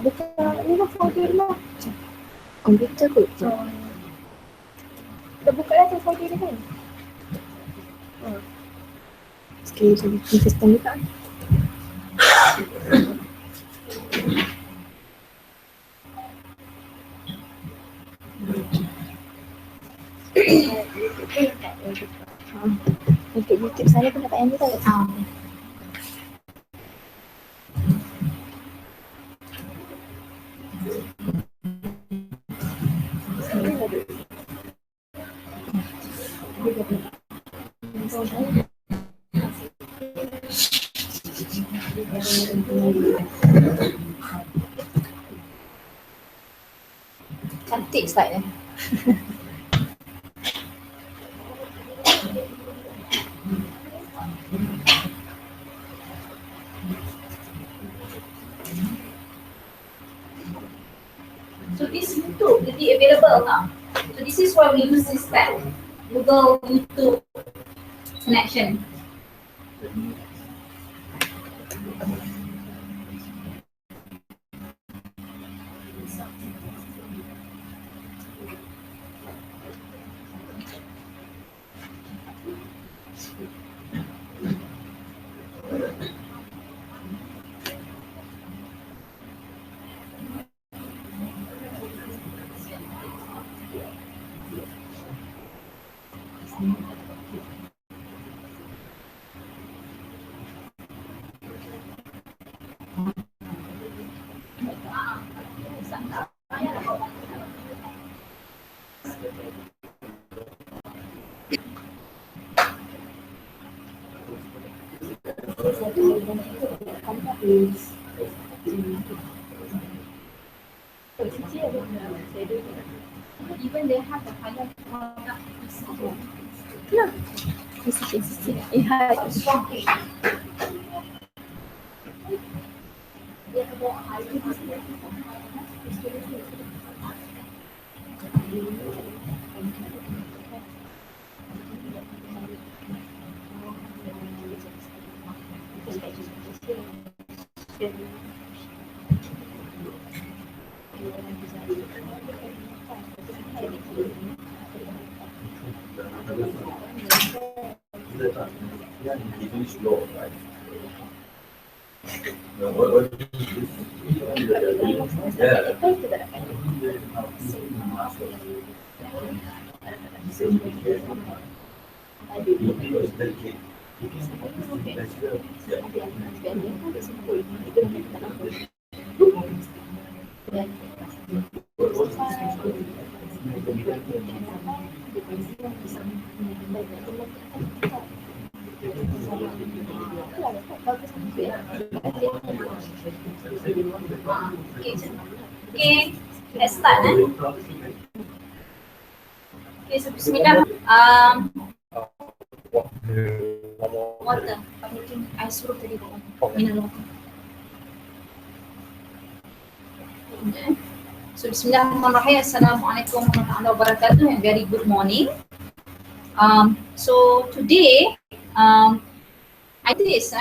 buka ni lah folder lah. Komputer kot. Dah buka lah tu folder dia kan? Sekali lagi sistem buka. Untuk YouTube saya pun dapat yang ni tak? Cantik slide ni. So this YouTube will be available now. So this is why we use this tab, Google YouTube connection. Even they have the higher product. Yeah. This is Okay, let's start. Okay, so bismillah. Water. I suruh tadi minum water. So bismillahirrahmanirrahim. Assalamu'alaikum warahmatullahi wabarakatuh and very good morning. So today I did this,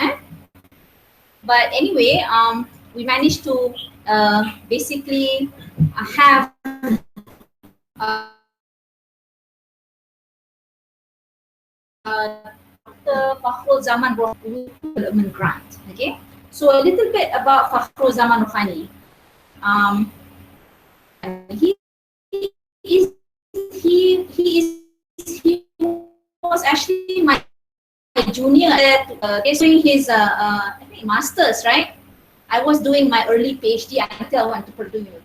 but anyway, we managed to basically have Fakhrul Zaman Rohani Development Grant. Okay, so a little bit about Fakhrul Zaman Rohani. He was actually my junior at doing his masters, right? I was doing my early PhD until I went to Purdue University.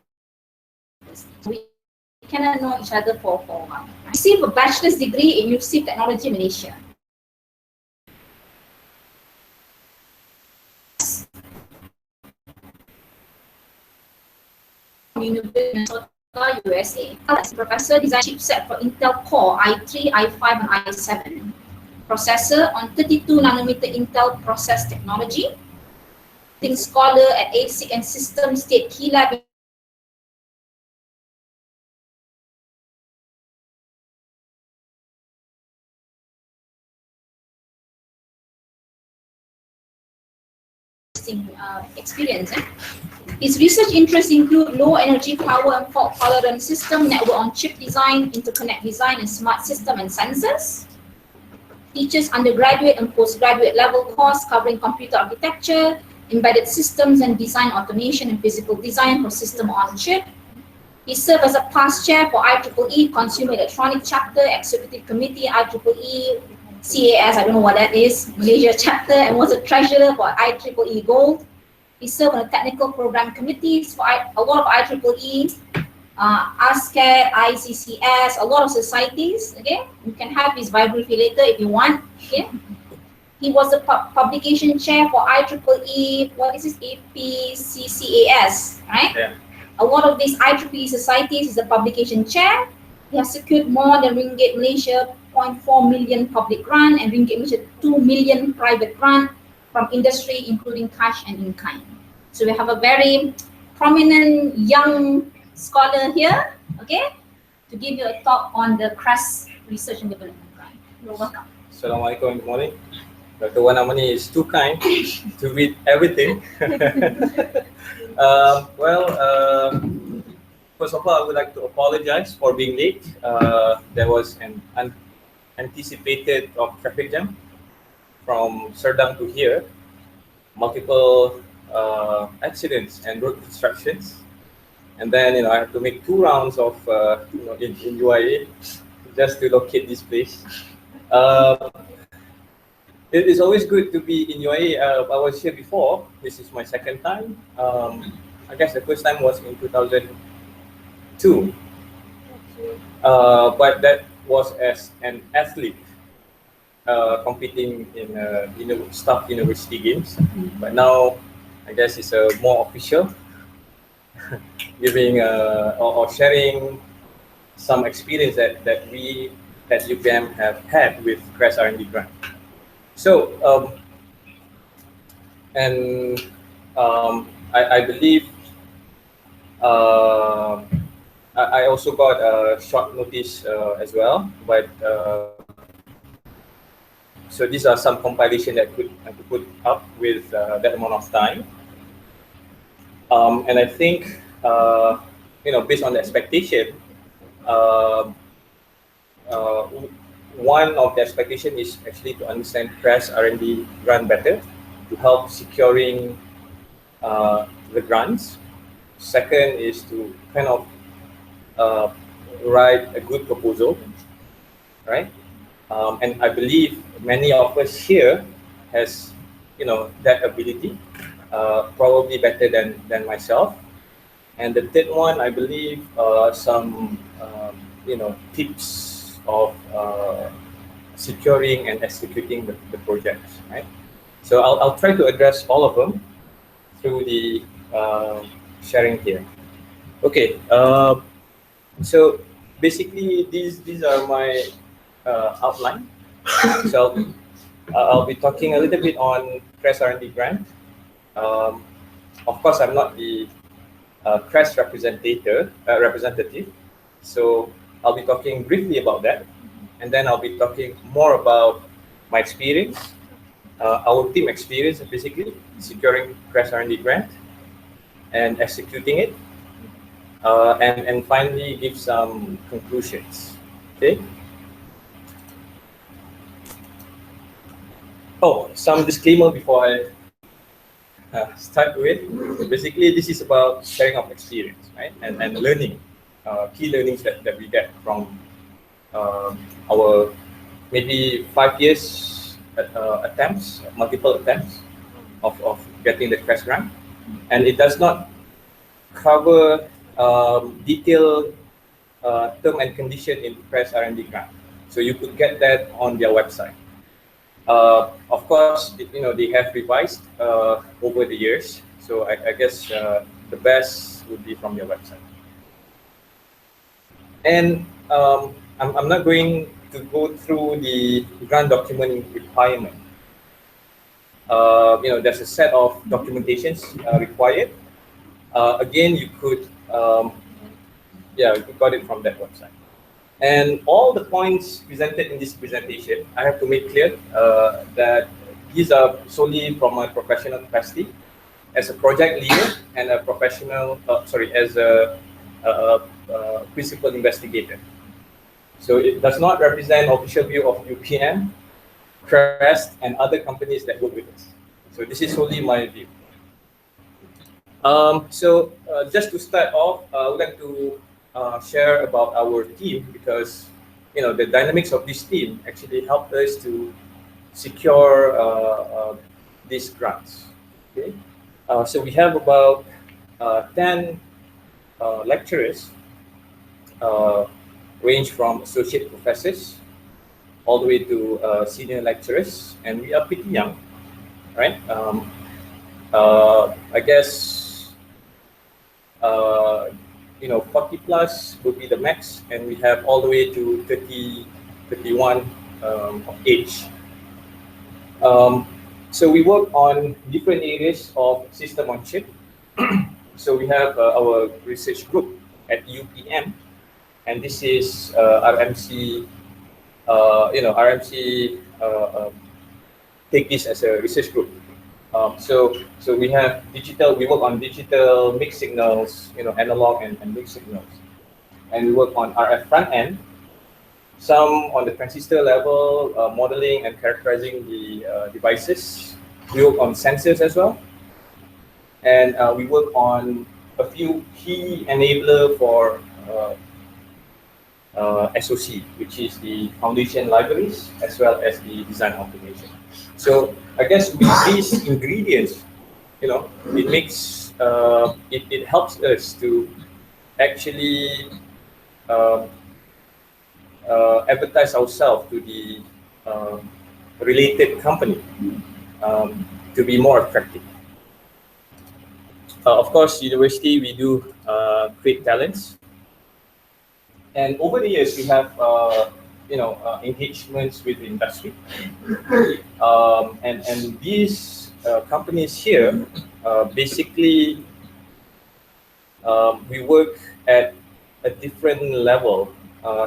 We cannot know each other for a while. I received a bachelor's degree in University of Technology, Malaysia. University of Minnesota, USA. As professor, design chipset for Intel Core i3, i5, and i7. Processor on 32 nanometer Intel process technology. Scholar at ASIC and System State Key Lab experience. His research interests include low energy power and fault tolerant system, network on chip design, interconnect design, and smart system and sensors. Teaches undergraduate and postgraduate level course covering computer architecture, embedded systems and design automation and physical design for system on chip. He served as a past chair for IIUM Consumer Electronic Chapter, Executive Committee, IIUM CAS, I don't know what that is, Malaysia Chapter, and was a treasurer for IIUM Gold. He served on the technical program committees for a lot of IIUM, ASCAD, ICCS, a lot of societies. Okay, you can have his biography later if you want. Okay, he was the publication chair for IIUM. What is this? APCCAS, right? Yeah. A lot of these IEEE societies is the publication chair. He has secured more than Ringgit Malaysia 0.4 million public grant and Ringgit Malaysia 2 million private grant from industry, including cash and in kind. So we have a very prominent young scholar here, okay, to give you a talk on the CREST Research and Development Grant. You're welcome. Assalamu'alaikum, good morning. Dr. Wanamani is too kind to read everything. First of all, I would like to apologize for being late. There was an unanticipated traffic jam from Serdang to here, multiple accidents and road constructions. And then, I have to make 2 rounds of, in UIA just to locate this place. It is always good to be in UIA. I was here before. This is my second time. I guess the first time was in 2002. But that was as an athlete competing in staff university games. But now, I guess it's more official, giving or sharing some experience that we at UPM have had with CREST R&D grant. So, I believe I also got a short notice as well, but so these are some compilation that I could put up with that amount of time. And I think, based on the expectation, one of the expectation is actually to understand CREST R&D grant better, to help securing the grants. Second is to kind of write a good proposal, right? And I believe many of us here has, that ability, probably better than myself. And the third one, I believe, some, tips of securing and executing the projects, right? So I'll try to address all of them through the sharing here. Okay, so basically these are my outline. So I'll be talking a little bit on CREST R&D grant. Of course, I'm not the CREST representative, so I'll be talking briefly about that, and then I'll be talking more about my experience, our team experience, basically securing CREST R&D grant and executing it, and finally give some conclusions. Okay. Oh, some disclaimer before I start with. Basically, this is about sharing of experience, right, and learning. Key learnings that we get from our maybe 5 years attempts, multiple attempts of getting the CREST grant, and it does not cover detailed term and condition in CREST R&D grant. So you could get that on their website. Of course, they have revised over the years. So I guess the best would be from their website. And I'm not going to go through the grant document requirement. There's a set of documentations required. Again, you could, you got it from that website. And all the points presented in this presentation, I have to make clear that these are solely from my professional capacity. as a project leader and a professional, as a principal investigator. So it does not represent official view of UPM, CREST, and other companies that work with us. So this is solely my view. Just to start off, I would like to share about our team, because the dynamics of this team actually helped us to secure these grants. Okay, so we have about 10 lecturers, range from associate professors all the way to senior lecturers, and we are pretty young, right? I guess 40 plus would be the max, and we have all the way to 30, 31 of age. So we work on different areas of system on chip. So we have our research group at UPM, and this is RMC. RMC take this as a research group. So we have digital. We work on digital mixed signals, analog and mixed signals, and we work on RF front end. Some on the transistor level, modeling and characterizing the devices. We work on sensors as well, and we work on a few key enabler for SoC, which is the foundation libraries, as well as the design automation. So I guess with these ingredients, it makes it helps us to actually advertise ourselves to the related company to be more attractive. Of course, university, we do create talents, and over the years we have engagements with the industry, and these companies here basically we work at a different level,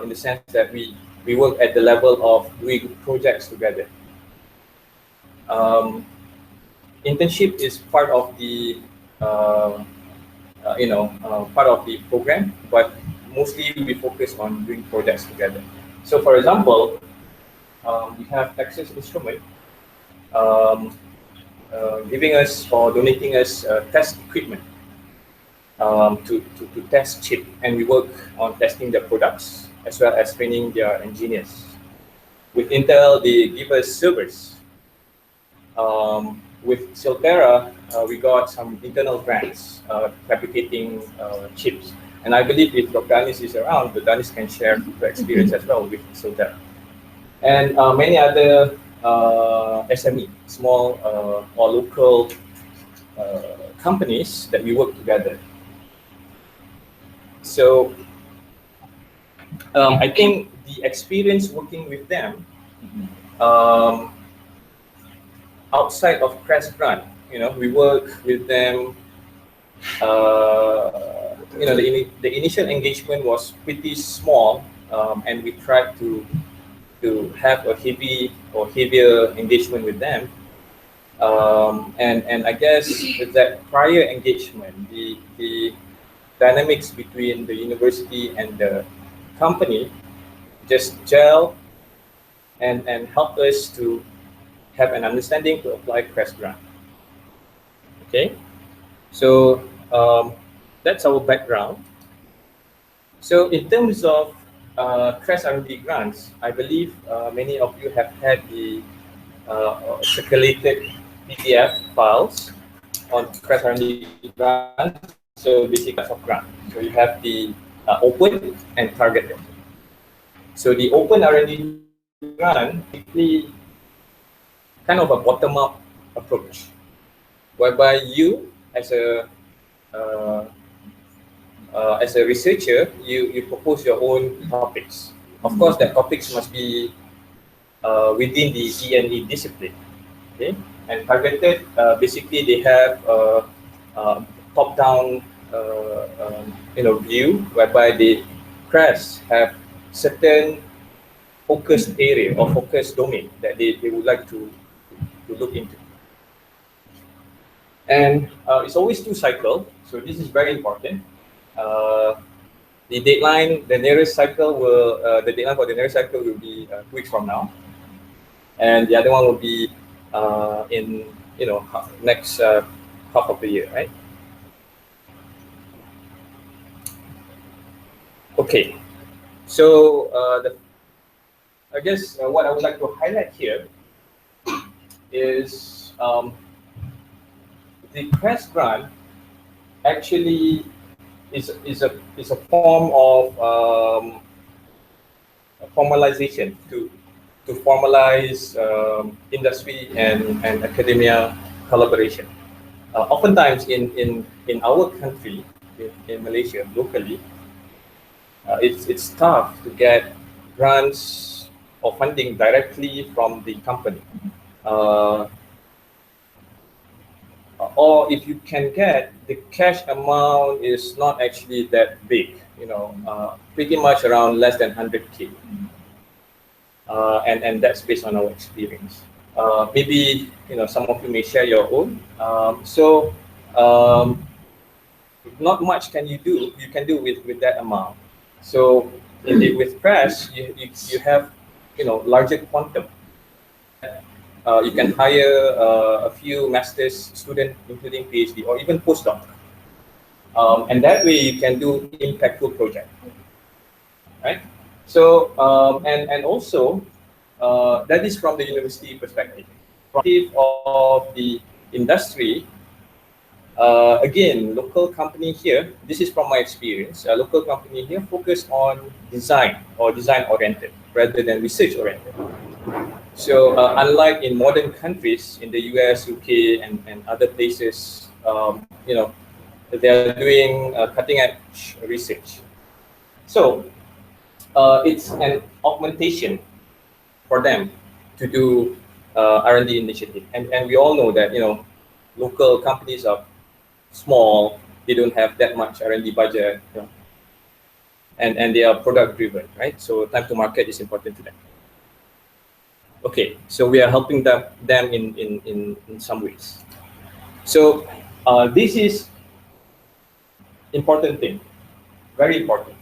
in the sense that we work at the level of doing projects together. Internship is part of the part of the program, but mostly we focus on doing projects together. So for example, we have Texas Instrument giving us or donating us test equipment to test chip, and we work on testing their products as well as training their engineers. With Intel, they give us servers. With Silterra, we got some internal grants fabricating chips. And I believe if Dr. Anis is around, Dr. Anis can share the experience as well with Silterra. And many other SME, small or local companies that we work together. So I think the experience working with them outside of CREST grant, we work with them. The initial engagement was pretty small, and we tried to have a heavier engagement with them. And I guess with that prior engagement, the dynamics between the university and the company just gel and help us to have an understanding to apply CREST grant. Okay, so that's our background. So in terms of CREST R&D grants, I believe many of you have had the circulated PDF files on CREST R&D grants. So basically, class of grant. So you have the open and targeted. So the open R&D grant typically kind of a bottom-up approach, whereby you as a researcher, you propose your own topics. Of course, that topics must be within the E&E discipline. Okay, and targeted, basically they have top-down view, whereby the CREST have certain focused area or focused domain that they would like to look into. And it's always 2 cycle, so this is very important. The deadline, the nearest cycle will, the deadline for the nearest cycle will be 2 weeks from now, and the other one will be in next half of the year, right? Okay, so I guess what I would like to highlight here is the CREST grant actually is a form of formalization to formalize industry and academia collaboration. Oftentimes in our country, in Malaysia, locally, it's tough to get grants or funding directly from the company. Or if you can get, the cash amount is not actually that big, pretty much around less than 100K. And that's based on our experience. Maybe some of you may share your own. Not much can you do with that amount. So with CREST, you have larger quantum. You can hire a few master's students, including PhD or even postdoc, and that way you can do impactful project, right? So and also that is from the university perspective. Perspective of the industry, again, local company here. This is from my experience. A local company here focus on design or design oriented rather than research oriented. So unlike in modern countries, in the US, UK, and other places, they are doing cutting edge research. So it's an augmentation for them to do R&D initiative. And we all know that, local companies are small, they don't have that much R&D budget, and they are product driven, right? So time to market is important to them. Okay, so we are helping them in some ways. So this is important thing, very important.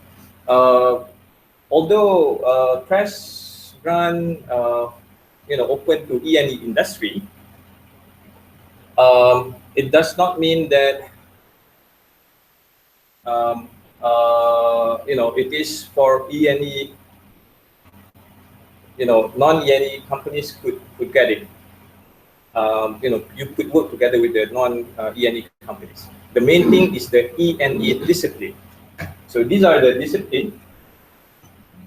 Although CREST grant open to E&E industry, it does not mean that it is for E&E. Non-E&E companies could get it. You could work together with the non-E&E companies. The main thing is the E&E discipline. So these are the discipline,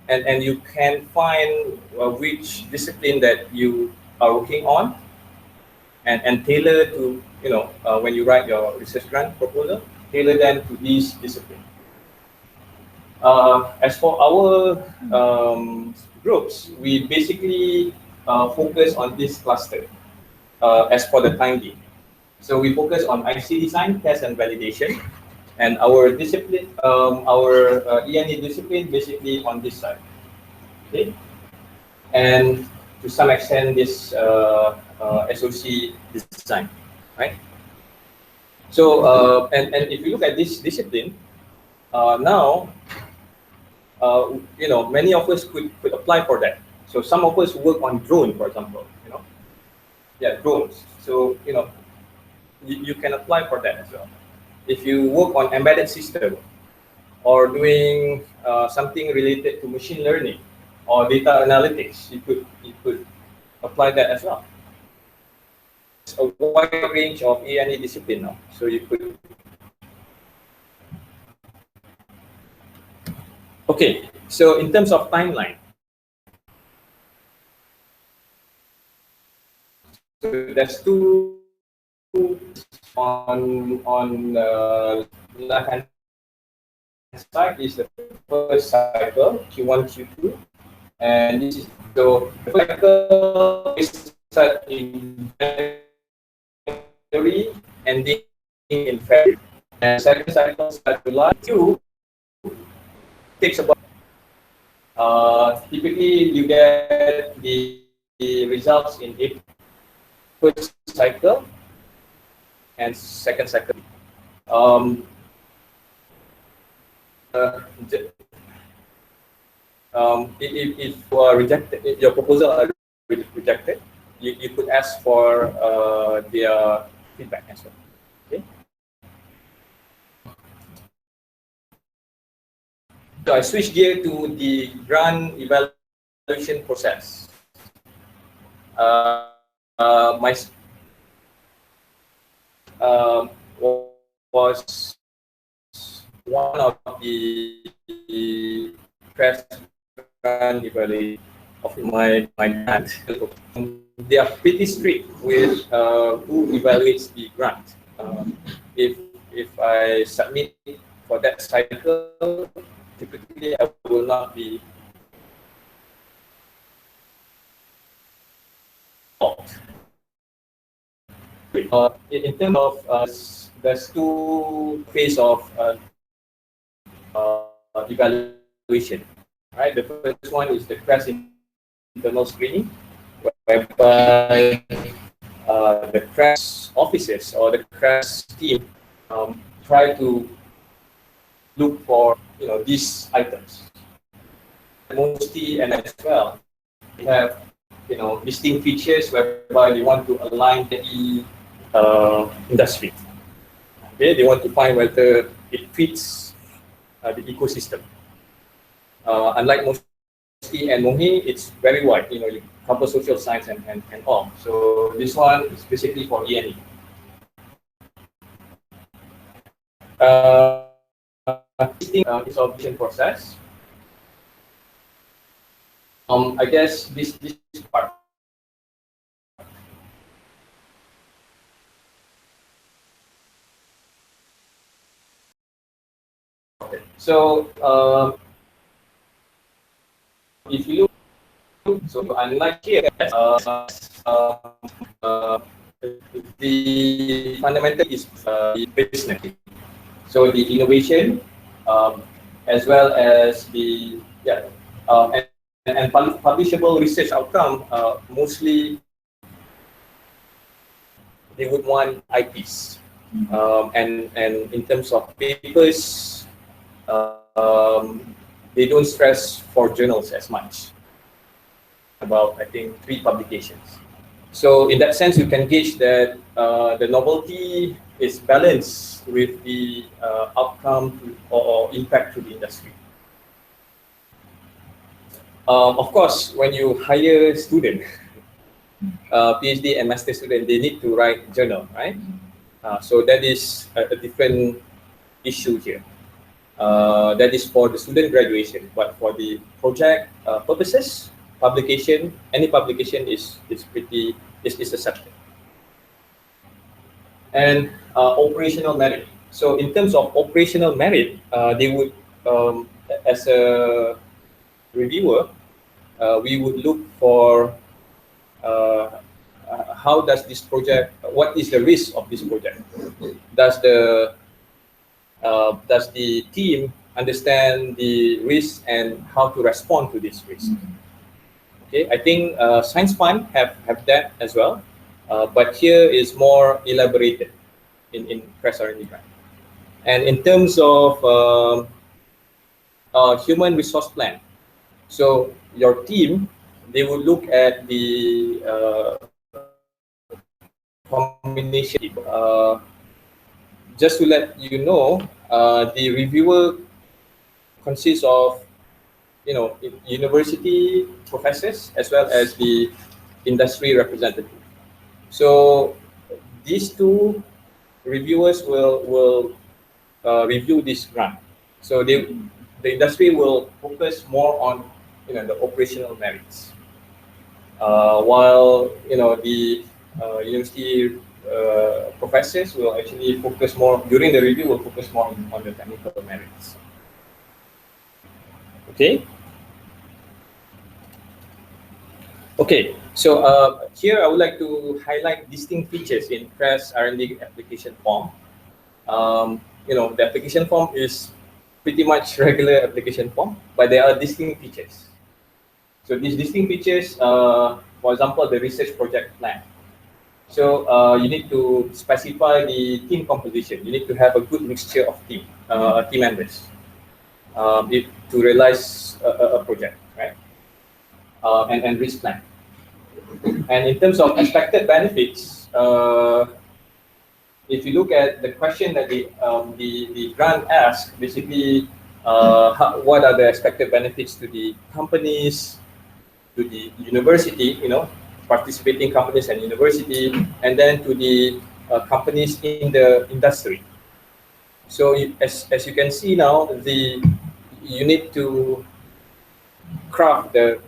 and you can find which discipline that you are working on, and tailor to when you write your research grant proposal, tailor them to these disciplines. As for our groups, we basically focus on this cluster as for the time being. So we focus on IC design, test, and validation, and our discipline, our E&E discipline, basically on this side. Okay, and to some extent this SOC design, right? So and if you look at this discipline now. Many of us could apply for that. So some of us work on drone, for example, drones. So, you can apply for that as well. If you work on embedded system or doing something related to machine learning or data analytics, you could apply that as well. It's a wide range of E&E discipline now. So you could. Okay, so in terms of timeline, so there's two on the left-hand side is the first cycle, Q1, Q2, and this is the first cycle is start in January, ending in February, and second cycle starts July. Q takes about typically you get the results in April, first cycle, and second cycle. Um, if you are rejected, if your proposal are rejected, you could ask for their feedback as well. Okay. So I switch gear to the grant evaluation process. My was one of the CREST grant evaluation of my grant. They are pretty strict with who evaluates the grant. If I submit for that cycle, typically I will not be involved. In terms of there's two phases of evaluation. Right, the first one is the CREST internal screening, whereby the CREST officers or the CREST team try to look for these items. Mostly, and as well, we have distinct features whereby they want to align the industry. Okay, they want to find whether it fits the ecosystem. Unlike mostly and Mohi, it's very wide. You cover social science and all. So this one is basically for E&E. This audition process. I guess this part. Okay. So if you look, so unlike here, the fundamental is business. So the innovation, as well as the and publishable research outcome, mostly they would want IPs, and in terms of papers, they don't stress for journals as much. About I think 3 publications. So in that sense, you can gauge that the novelty is balanced with the outcome or impact to the industry. Of course, when you hire a student, PhD and master student, they need to write journal, right? So that is a different issue here. That is for the student graduation, but for the project purposes, publication, any publication is a subject. And operational merit. So in terms of operational merit, they would, as a reviewer, we would look for how does this project, what is the risk of this project? Does the team understand the risk and how to respond to this risk? Okay, I think Science Fund have that as well, but here is more elaborated in CREST R&D grant. And in terms of human resource plan, so your team, they would look at the combination. Just to let you know, the reviewer consists of university professors as well as the industry representative. So these 2 reviewers will review this grant. So the industry will focus more on the operational merits, while the university professors will actually focus more during the review. Will focus more on the technical merits. Okay. Okay. So here I would like to highlight distinct features in CREST R&D application form. The application form is pretty much regular application form, but there are distinct features. So these distinct features, for example, the research project plan. So you need to specify the team composition. You need to have a good mixture of team members to realize a project, right? And risk plan. And in terms of expected benefits, if you look at the question that the grant asked, basically, what are the expected benefits to the companies, to the university, participating companies and university, and then to the companies in the industry. So as you can see now, you need to craft the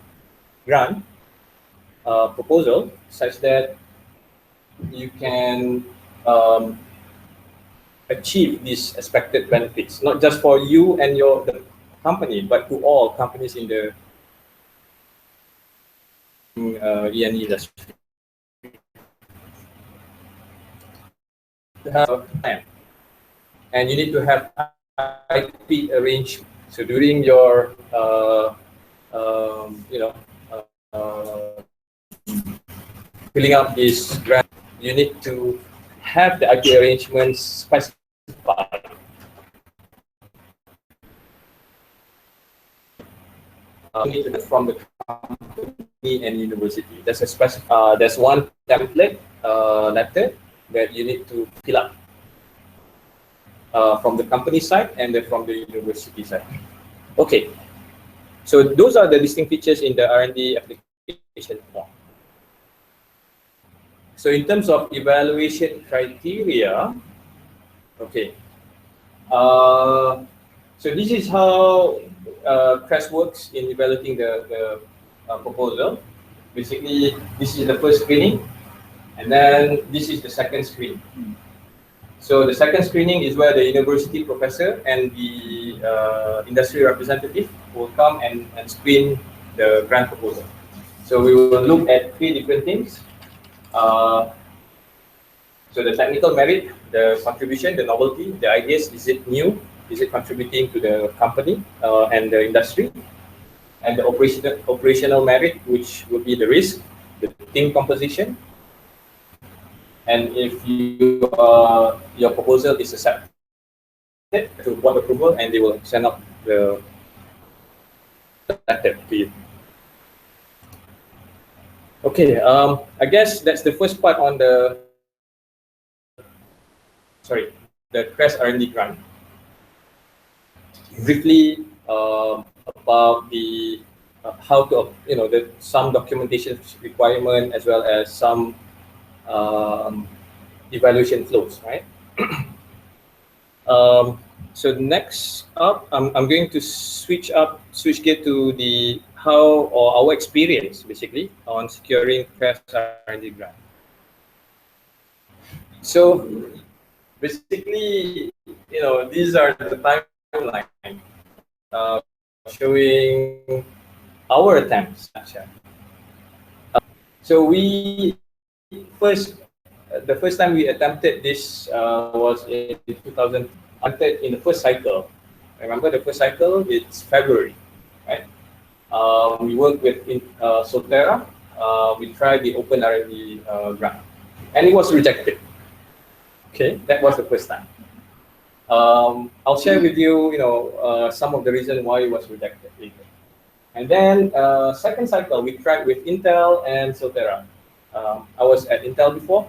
grant proposal such that you can achieve these expected benefits, not just for you and the company, but to all companies in the E&E industry. To have a plan, and you need to have IP arrangement. So during your filling up this grant, you need to have the IP arrangements specified. From the company and university. There's one template letter that you need to fill up from the company side and then from the university side. Okay, so those are the distinct features in the R&D application form. So in terms of evaluation criteria, okay, so this is how CREST works in evaluating the proposal. Basically, this is the first screening, and then this is the second screening. So the second screening is where the university professor and the industry representative will come and screen the grant proposal. So we will look at 3 different things. So the technical merit, the contribution, the novelty, the ideas, is it new? Is it contributing to the company and the industry? And the operational merit, which will be the risk, the team composition, and if your proposal is accepted to board approval, and they will send up the letter to you. Okay, I guess that's the first part on the CREST R&D grant. Briefly about the how to some documentation requirement as well as some evaluation flows, right? So next up, I'm going to switch gear to the how or our experience basically on securing CREST R&D grant. So basically, these are the timeline showing our attempts. So the first time we attempted this was in 2000. In the first cycle, remember the first cycle? It's February, right? We worked with Soltera. We tried the Open R&D grant, and it was rejected. Okay, that was the first time. I'll share with you, some of the reasons why it was rejected later. And then second cycle, we tried with Intel and Soltera. I was at Intel before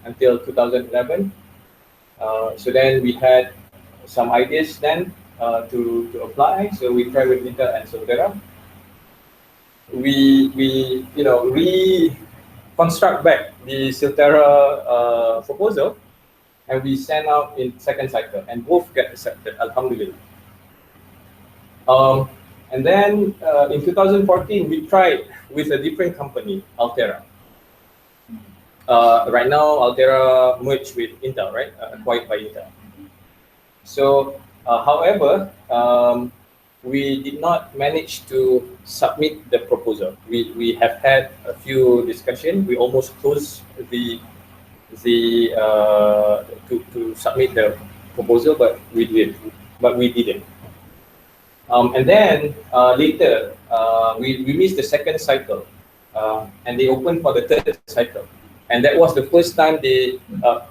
until 2011. So then we had some ideas then to apply. So we tried with Intel and Soltera. We reconstruct back the Soltera proposal, and we sent out in second cycle, and both get accepted, alhamdulillah. And then in 2014, we tried with a different company, Altera. Right now, Altera merged with Intel, right? Acquired by Intel. So, however, we did not manage to submit the proposal. We have had a few discussions. We almost closed to submit the proposal, but we didn't. And then later, we missed the second cycle, and they opened for the third cycle. And that was the first time the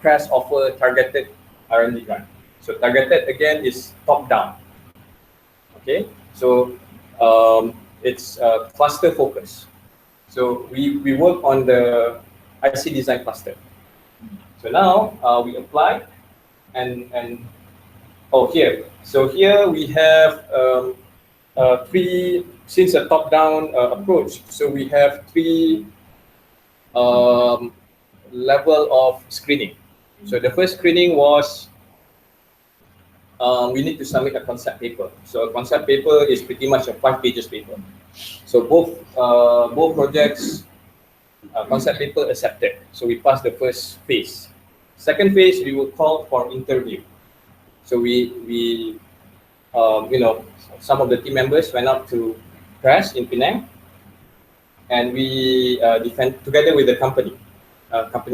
CREST offer targeted R&D grant. So targeted again is top down. Okay, so it's cluster focus. So we work on the IC design cluster. So now we apply and oh here. So here we have three, since a top down approach. So we have three level of screening. So the first screening was we need to submit a concept paper. So a concept paper is pretty much a 5 pages paper. So both projects concept paper accepted. So we passed the first phase. Second phase, we will call for interview. So we you know, some of the team members went out to CREST in Penang, and we defend together with the company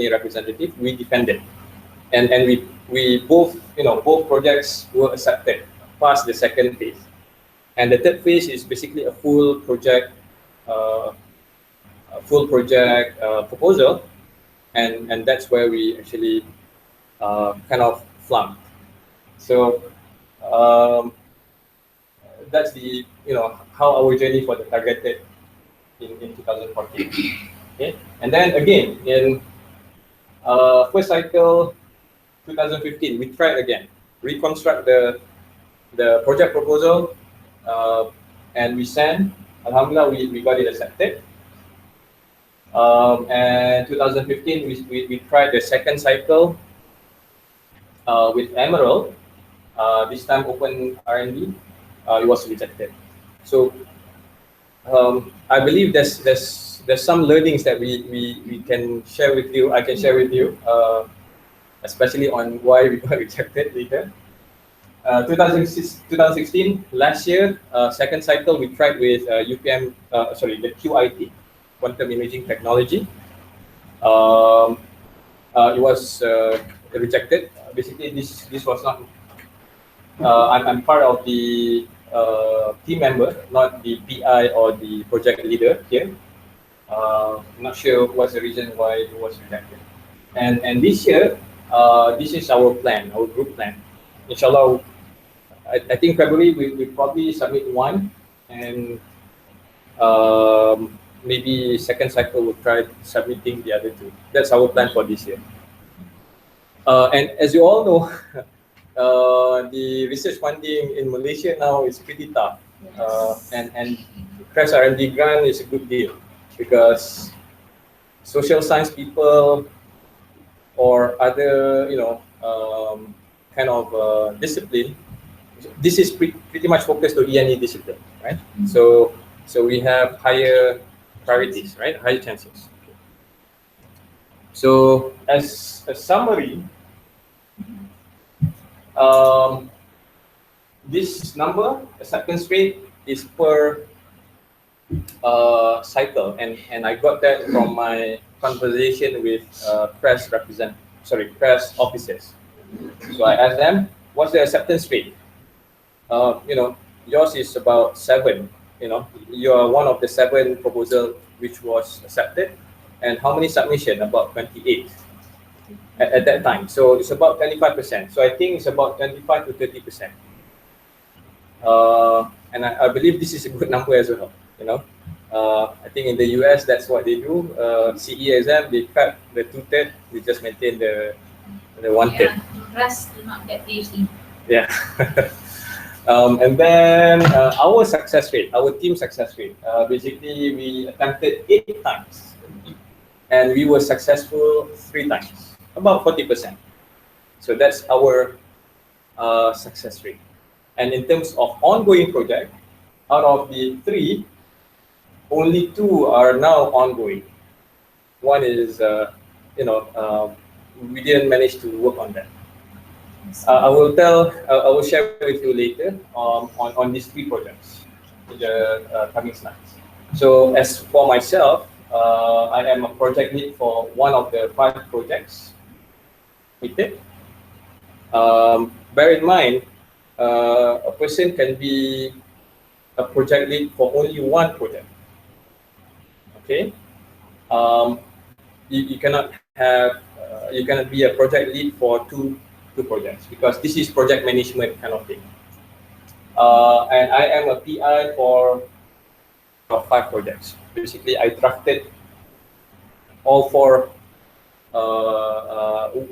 representative. We defended, and we both, you know, both projects were accepted past the second phase, and the third phase is basically a full project proposal, and that's where we actually kind of flunked. So that's the, you know, how our journey for the targeted in 2014. Okay, and then again in first cycle 2015, we tried again, reconstruct the project proposal, and we sent. Alhamdulillah, we got it accepted. And 2015, we tried the second cycle with Emerald. This time open R&D, it was rejected. So I believe there's some learnings that we can share with you. I can share with you, especially on why we got rejected later. 2016, last year, second cycle, we tried with UPM, the QIT, Quantum Imaging Technology. It was rejected. Basically, this was not. I'm part of the team member, not the PI or the project leader here. I'm not sure what's the reason why it was rejected. And this year, this is our plan, our group plan. Inshallah, I think February we probably submit one, and maybe second cycle we'll try submitting the other two. That's our plan for this year. And as you all know, the research funding in Malaysia now is pretty tough. And CREST R&D grant is a good deal because social science people or other, you know, kind of discipline, this is pretty much focused to E&E discipline, right? Mm-hmm. So we have higher priorities, right? Higher chances. So as a summary, this number, acceptance rate, is per cycle, and I got that from my conversation with CREST officers. So I asked them, what's the acceptance rate? You know, yours is about 7. You know, you are one of the 7 proposal which was accepted, and how many submission? About 28 at that time. So it's about 25%. So I think it's about 25 to 30%. And I believe this is a good number as well. You know, I think in the US that's what they do. CE exam, they cut the 2/3, they just maintain the 1/3. Yeah, rest do not get PhD. Yeah. And then our success rate, our team success rate, basically we attempted 8 times and we were successful 3 times, about 40%. So that's our success rate. And in terms of ongoing project, out of the 3, only 2 are now ongoing. One is, you know, we didn't manage to work on that. I will share with you later on these 3 projects in the coming slides. So as for myself, I am a project lead for one of the 5 projects we did. Bear in mind, a person can be a project lead for only 1 project. Okay, you cannot have you cannot be a project lead for two projects, because this is project management kind of thing. And I am a PI for 5 projects. Basically, I drafted all 4. I'm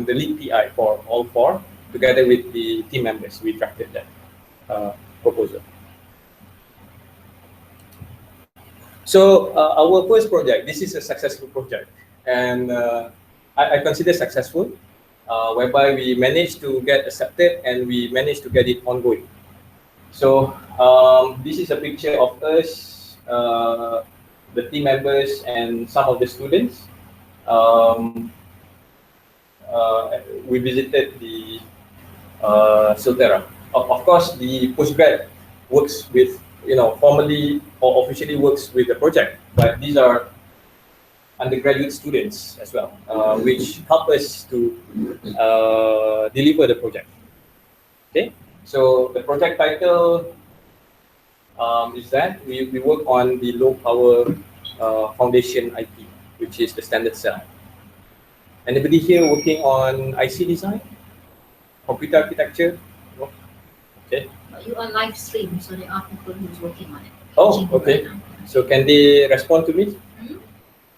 the lead PI for all 4. Together with the team members, we drafted that proposal. So our first project, this is a successful project, and I consider successful, whereby we managed to get accepted and we managed to get it ongoing. So this is a picture of us, the team members and some of the students. We visited the Siltera. Of course, the postgrad works with, formally or officially works with the project, but these are undergraduate students as well, which help us to deliver the project. Okay, so the project title is that we work on the low power foundation IP, which is the standard cell. Anybody here working on IC design, computer architecture? No? Okay. You are live stream, so there are people who's working on it. Oh, okay. So can they respond to me?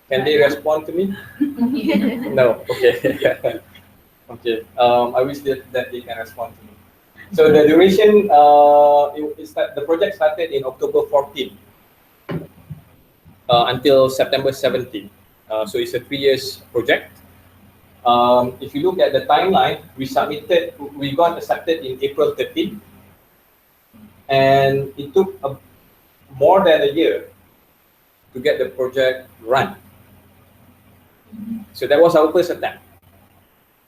Can they respond to me? No. Okay. Okay. I wish that they can respond to me. So the duration the project started in October 14 until September 17. So it's a 3 years project. If you look at the timeline, we got accepted in April 13, and it took more than a year to get the project run. So that was our first attempt.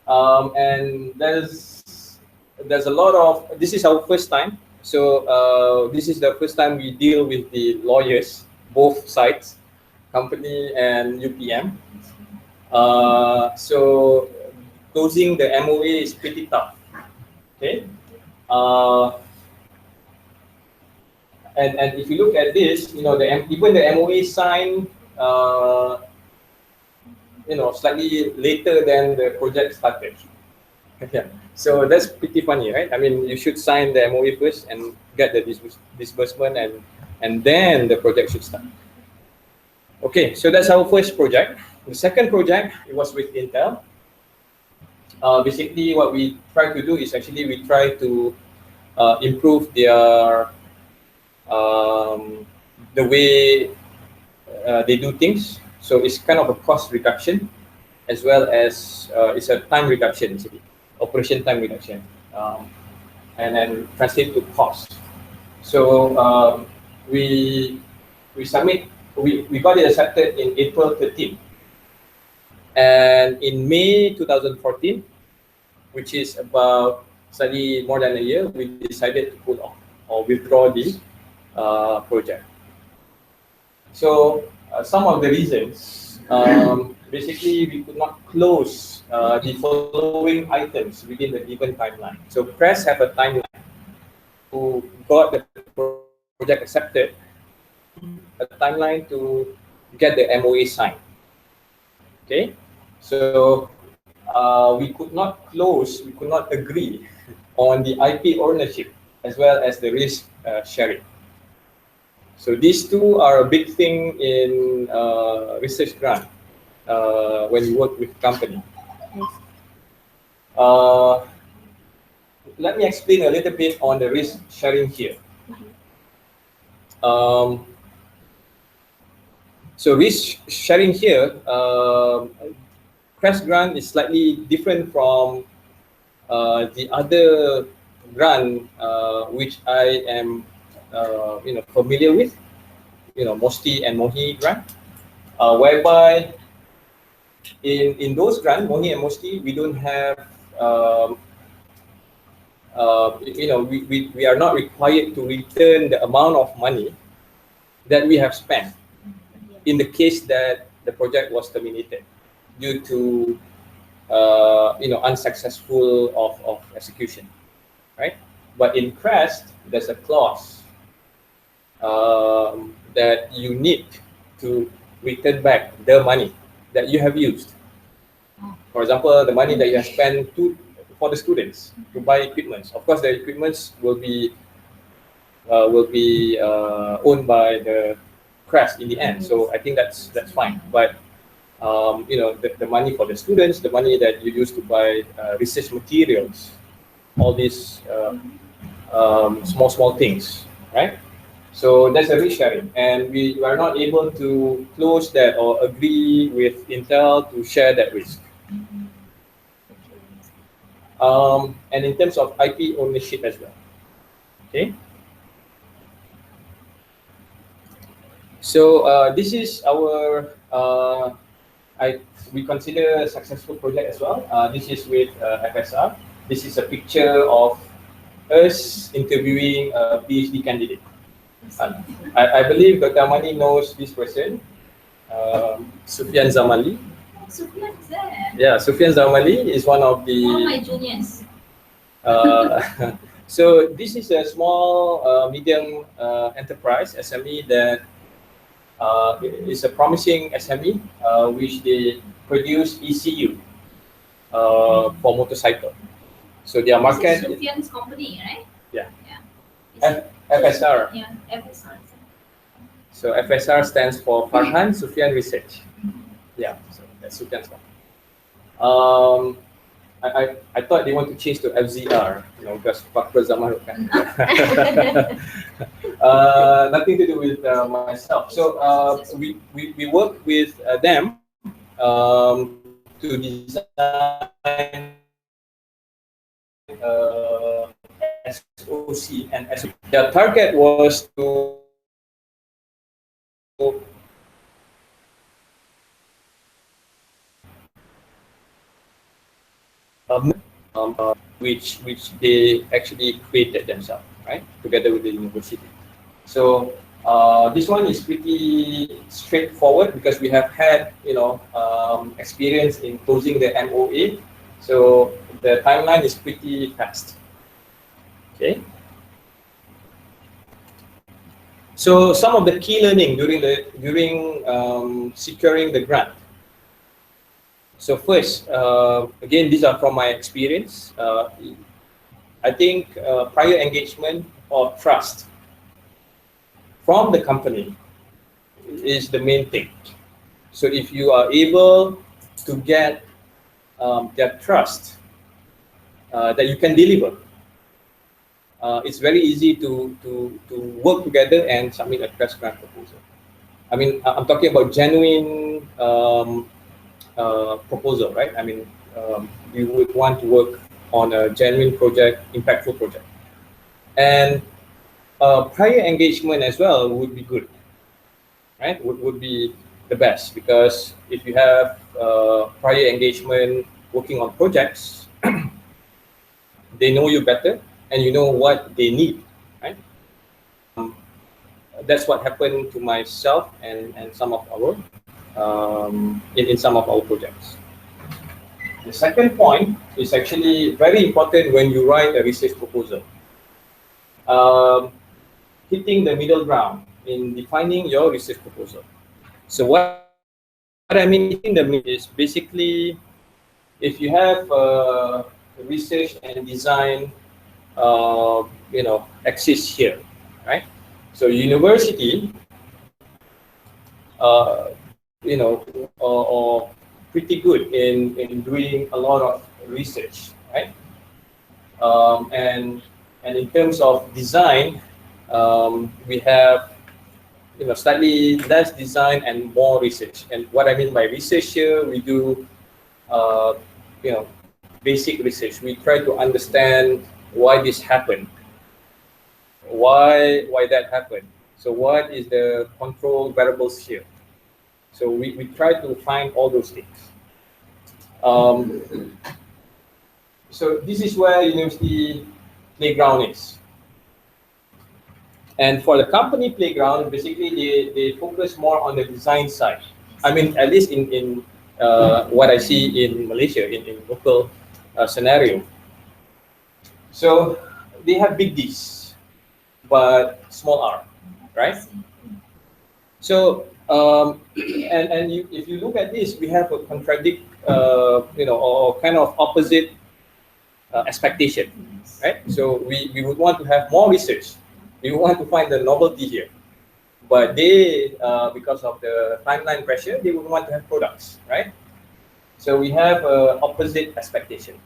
And there's a lot of, this is our first time. So this is the first time we deal with the lawyers, both sides, company and UPM. So closing the MOA is pretty tough. Okay. And if you look at this, even the MOA signed, slightly later than the project started. Yeah. So that's pretty funny, right? I mean, you should sign the MOA first and get the disbursement, and then the project should start. Okay, so that's our first project. The second project, it was with Intel. Basically, what we try to do is actually we try to improve their the way they do things. So it's kind of a cost reduction, as well as it's a time reduction, actually, operation time reduction, and then translate to cost. So we got it accepted in April 13, and in May 2014, which is about slightly more than a year, we decided to pull off or withdraw the project. So some of the reasons, basically we could not close the following items within the given timeline. So CREST have a timeline to got the project accepted, a timeline to get the MOA signed. Okay, so we could not agree on the IP ownership as well as the risk sharing. So these two are a big thing in research grant when you work with company. Let me explain a little bit on the risk sharing here. So risk sharing here, CREST grant is slightly different from the other grant which I am familiar with, MOSTI and MOHI grant, whereby in those grants, MOHI and MOSTI, we don't have, we are not required to return the amount of money that we have spent in the case that the project was terminated due to unsuccessful of execution, right? But in CREST, there's a clause that you need to return back the money that you have used. For example, the money that you have spent for the students to buy equipment. Of course, the equipments will be owned by the CREST in the end. So I think that's fine. But you know, the money for the students, the money that you use to buy research materials, all these small things, right? So that's a risk sharing, and we are not able to close that or agree with Intel to share that risk. And in terms of IP ownership as well. Okay. So this is our we consider a successful project as well. This is with FSR. This is a picture of us interviewing a PhD candidate. I believe Dr. Amani knows this person, Sufyan Zamali. Sufyan is there. Yeah, Sufyan Zamali is one of the... All my juniors. So this is a small, medium enterprise, SME, that is a promising SME, which they produce ECU for motorcycle. So their market... This is Sufyan's company, right? Yeah. Yeah. FSR. Yeah, FSR. So FSR stands for Farhan Sufyan Research. Yeah, so that's Sufyan's one. I thought they want to change to FZR, you know, because Fakhr Zaman kan. Nothing to do with myself. So we work with them to design SOC and SOC. Their target was to which they actually created themselves, right, together with the university. So this one is pretty straightforward because we have had, you know, experience in closing the MOA. So the timeline is pretty fast. Okay. So some of the key learning during securing the grant. So first, again, these are from my experience. I think prior engagement or trust from the company is the main thing. So if you are able to get their trust that you can deliver, it's very easy to work together and submit a CREST grant proposal. I mean, I'm talking about genuine proposal, right? I mean, you would want to work on a genuine project, impactful project. And prior engagement as well would be good, right? Would be the best, because if you have prior engagement working on projects, they know you better and you know what they need, right? That's what happened to myself and some of our in some of our projects. The second point is actually very important when you write a research proposal. Hitting the middle ground in defining your research proposal. So what I mean in the middle is basically, if you have research and design, you know, axis here, right? So university, you know, or pretty good in doing a lot of research, right? And in terms of design, we have, you know, slightly less design and more research. And what I mean by research here, we do, you know, basic research. We try to understand why this happened, why that happened. So what is the control variables here? So we try to find all those things. So this is where university playground is. And for the company playground, basically they focus more on the design side. I mean, at least in what I see in Malaysia, in local scenario. So they have big Ds, but small R, right? So if you look at this, we have a contradict, or kind of opposite expectation, right? So we would want to have more research. We would want to find the novelty here. But they, because of the timeline pressure, they would want to have products, right? So we have opposite expectation.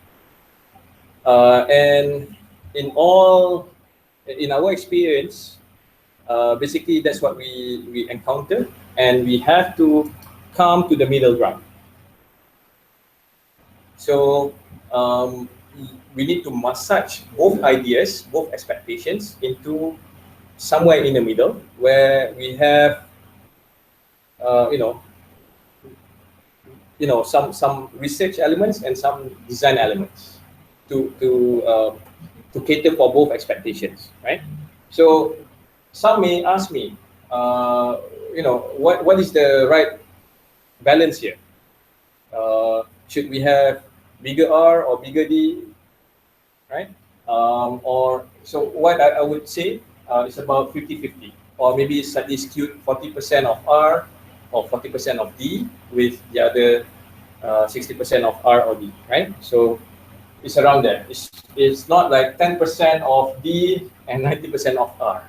And in our experience, basically that's what we encounter, and we have to come to the middle ground. So we need to massage both ideas, both expectations into somewhere in the middle where we have, some research elements and some design elements to cater for both expectations, right? So some may ask me, what is the right balance here? Should we have bigger R or bigger D, right? Or so what I would say is about 50-50, or maybe slightly skewed 40% of R or 40% of D with the other 60% of R or D, right? So it's around there. It's not like 10% of D and 90% of R,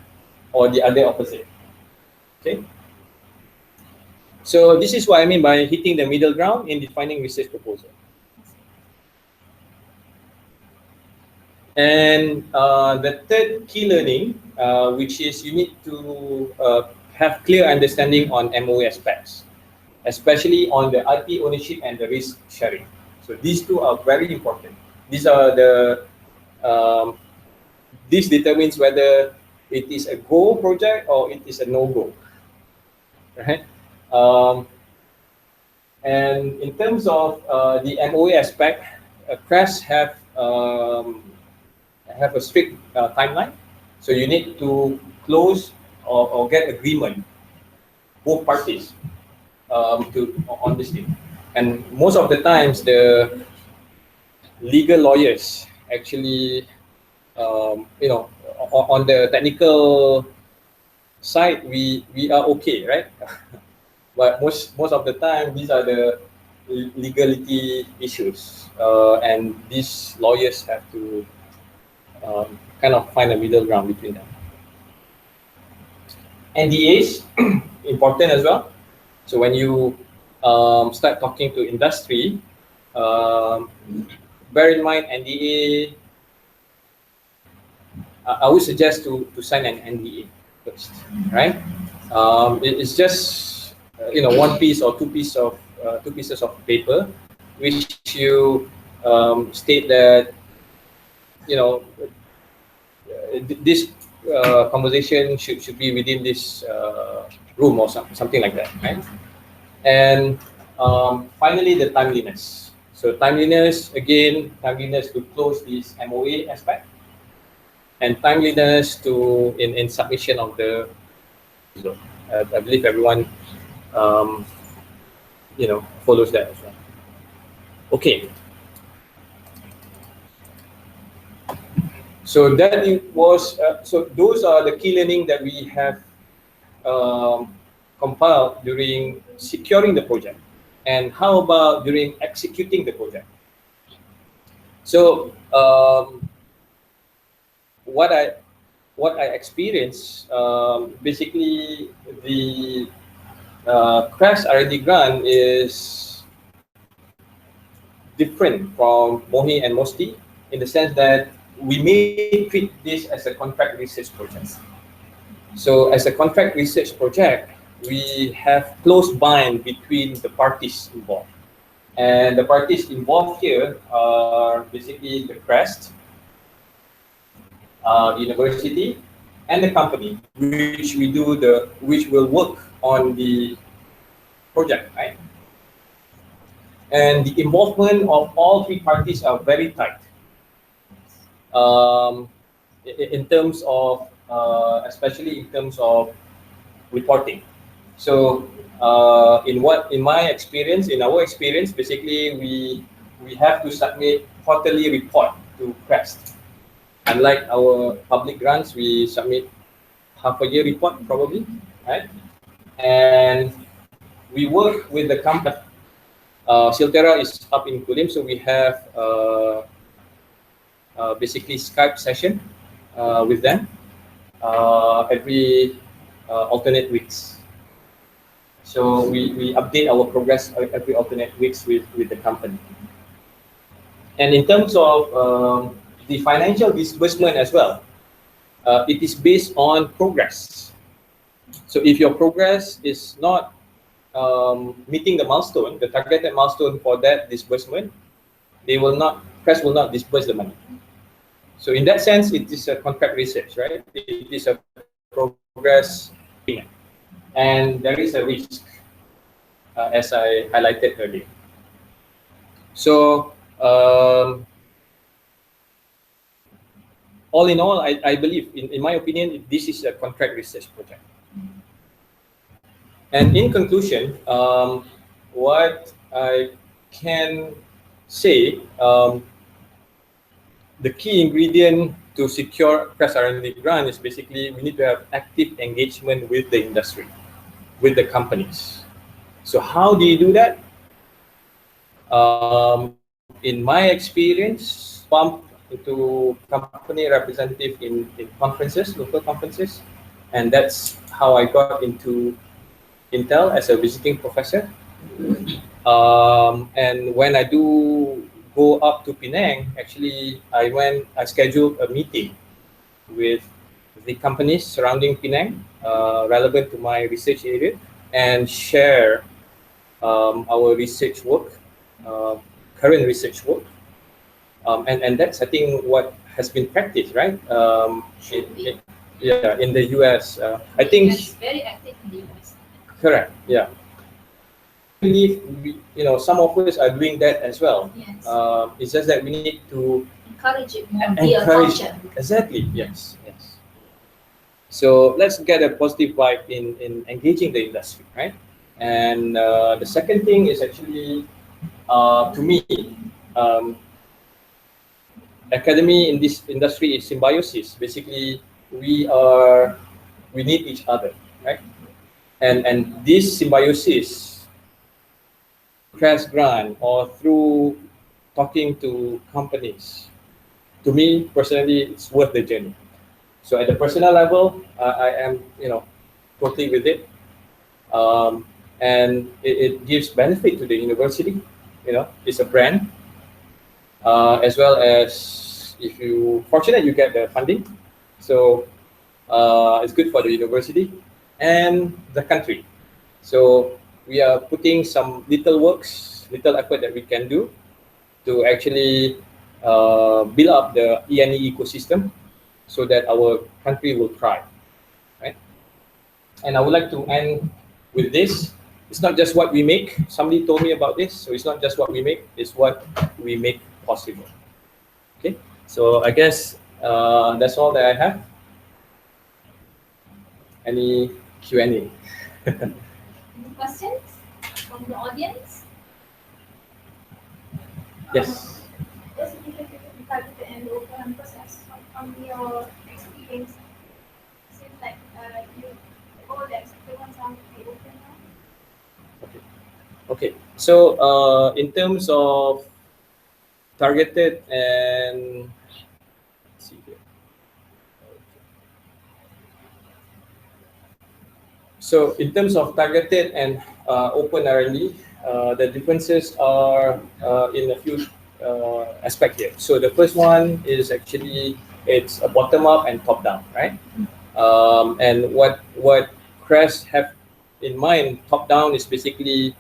or the other opposite. Okay. So this is what I mean by hitting the middle ground in defining research proposal. And the third key learning, which is you need to have clear understanding on MOA aspects, especially on the IP ownership and the risk sharing. So these two are very important. These are this determines whether it is a go project or it is a no-go, right? And in terms of the MOA aspect, CREST have a strict timeline. So you need to close or get agreement, both parties, on this thing. And most of the times, the legal lawyers actually, on the technical side, we are okay, right? But most of the time, these are the legality issues, and these lawyers have to kind of find a middle ground between them. NDAs, important as well. So when you start talking to industry, bear in mind NDA. I would suggest to sign an NDA first, right? It's just one piece or two pieces of paper, which you state that this conversation should be within this room or something like that, right? And finally, the timeliness. So timeliness to close this MOA aspect, and timeliness in submission of the. I believe everyone follows that as well. Okay. So that was so those are the key learning that we have compiled during securing the project. And how about during executing the project? So what I experienced, basically the CREST R&D grant is different from MOHI and MOSTI in the sense that we may treat this as a contract research project. So as a contract research project, we have close bind between the parties involved. And the parties involved here are basically the CREST, the university, and the company, which will work on the project, right? And the involvement of all three parties are very tight. In terms of, especially in terms of reporting. So in my experience, in our experience, basically we have to submit quarterly report to CREST. Unlike our public grants, we submit half a year report probably, right? And we work with the company. Silterra is up in Kulim, so we have basically Skype session with them every alternate weeks. So we update our progress every alternate weeks with the company. And in terms of the financial disbursement as well, it is based on progress. So if your progress is not meeting the milestone, the targeted milestone for that disbursement, CREST will not disburse the money. So in that sense, it is a contract research, right? It is a progress payment. And there is a risk, as I highlighted earlier. So all in all, I believe, in my opinion, this is a contract research project. And in conclusion, what I can say, the key ingredient to secure CREST R&D grant is basically we need to have active engagement with the industry, with the companies. So how do you do that? In my experience, bump into company representative in conferences, local conferences, and that's how I got into Intel as a visiting professor. And when I do go up to Penang, actually I scheduled a meeting with the companies surrounding Penang, relevant to my research area, and share our research work, current research work. And that's, I think, what has been practiced, right? In the US. I think it's very active in the US. Correct. Yeah. I believe some of us are doing that as well. Yes. It's just that we need to Encourage it more. Be a culture. Exactly. Yes. Yes. So let's get a positive vibe in engaging the industry, right? And the second thing is actually, to me, academy in this industry is symbiosis. Basically, we need each other, right? And this symbiosis, CREST grant or through talking to companies, to me personally, it's worth the journey. So at the personal level, I am totally with it, and it gives benefit to the university. It's a brand, as well as if you fortunate you get the funding, so it's good for the university and the country. So we are putting some little effort that we can do to actually build up the E&E ecosystem so that our country will thrive, right? And I would like to end with this. It's not just what we make. Somebody told me about this. So it's not just what we make, it's what we make possible. Okay, so I guess that's all that I have. Any Q&A? Any questions from the audience? Yes. What's the difference between targeted and open process? From your experience, it seems like all the accepted ones are open now. Okay. So in terms of targeted and let's see here. So in terms of targeted and open R&D, the differences are in a few aspects here. So the first one is actually it's a bottom up and top down, right? And what CREST have in mind, top down is basically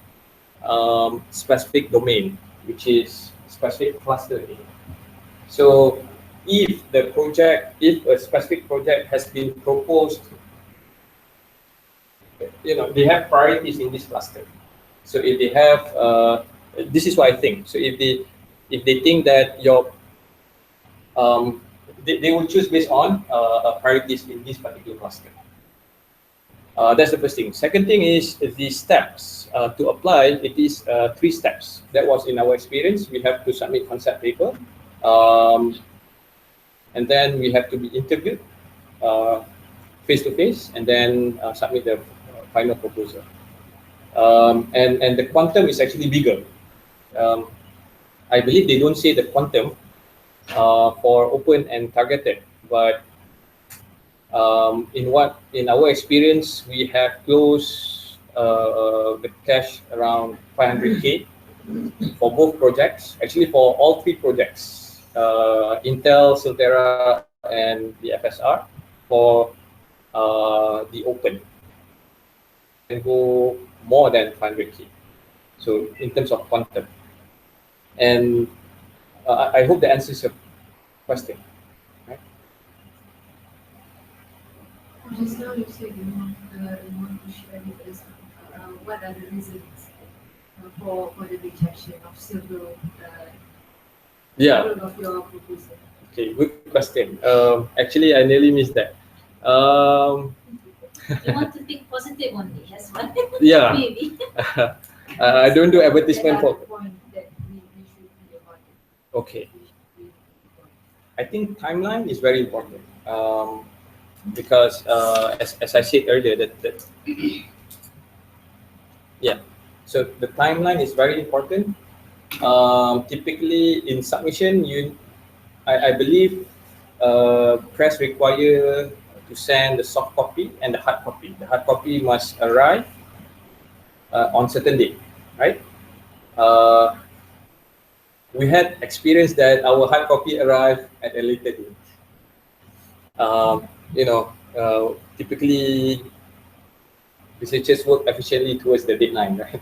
specific domain, which is specific cluster. So if a specific project has been proposed, they have priorities in this cluster. So if they have, this is what I think. So if they think that they will choose based on priorities in this particular cluster. That's the first thing. Second thing is the steps to apply. It is 3 steps. That was in our experience. We have to submit concept paper, and then we have to be interviewed face to face, and then submit the final proposal. and the quantum is actually bigger. I believe they don't say the quantum for open and targeted, but in our experience, we have closed the cash around 500K for both projects. Actually, for all three projects, Intel, Silterra, and the FSR, for the open, and go more than 500K. So in terms of quantum, and I hope that answers your question. Right? Just now you said you want to share with us what are the reasons for the rejection of several Yeah. of your proposal. Okay, good question. Actually, I nearly missed that. You want to think positive only, that's why. Yeah. Maybe. I don't do advertisement That are for. the point that we should be about it. Okay, I think timeline is very important because as I said earlier, that yeah, so the timeline is very important. Typically in submission, I believe press require to send the soft copy and the hard copy. The hard copy must arrive on certain date, right? We had experience that our hard copy arrived at a later date. Typically researchers work efficiently towards the deadline, right?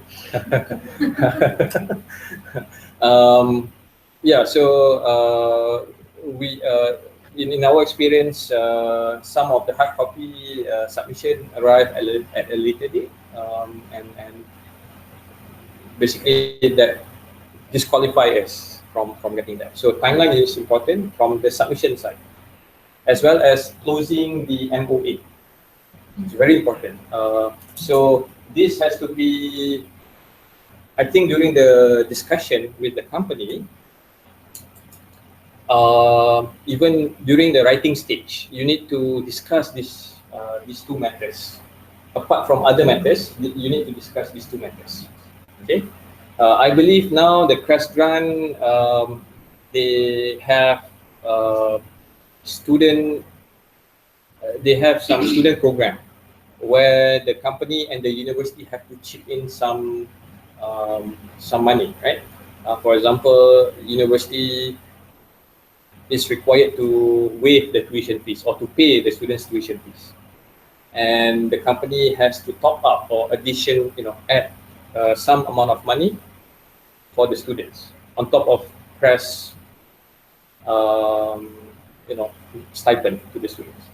So we in our experience, some of the hard copy submission arrive at a later date, and basically that disqualify us from getting that. So timeline is important from the submission side, as well as closing the MOA. It's very important. So this has to be, I think, during the discussion with the company, even during the writing stage, you need to discuss these two matters. Apart from other matters, you need to discuss these two matters. Okay. I believe now the CREST grant, they have they have some student program where the company and the university have to chip in some money, right? For example, university is required to waive the tuition fees or to pay the students' tuition fees, and the company has to top up or add some amount of money for the students on top of CREST stipend to the students.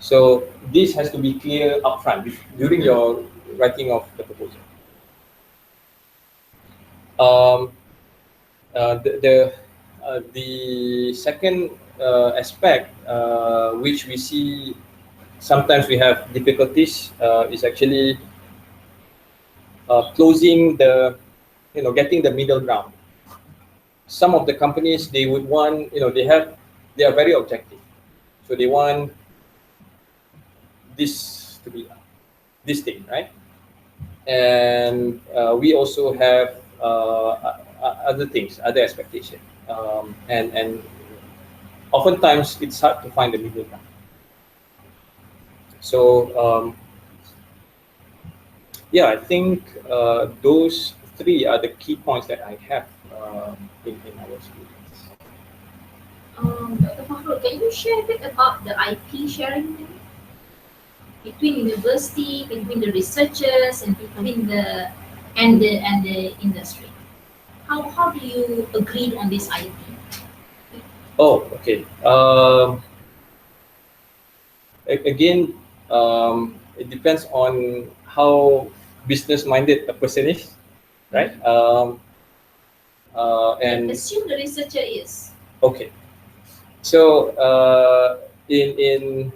So this has to be clear upfront during your writing of the proposal. The second aspect which we see sometimes we have difficulties is actually closing getting the middle ground. Some of the companies, they would want, they are very objective. So they want this to be this thing, right? And we also have other things, other expectations. And oftentimes it's hard to find the middle ground. So I think those three are the key points that I have in our experience. Dr. Fakhrul, can you share a bit about the IP sharing thing? Between university, between the researchers, and between the industry? How do you agree on this IP? Oh, okay. Again, it depends on how business-minded a person is, right? And assume the researcher is. Okay. So in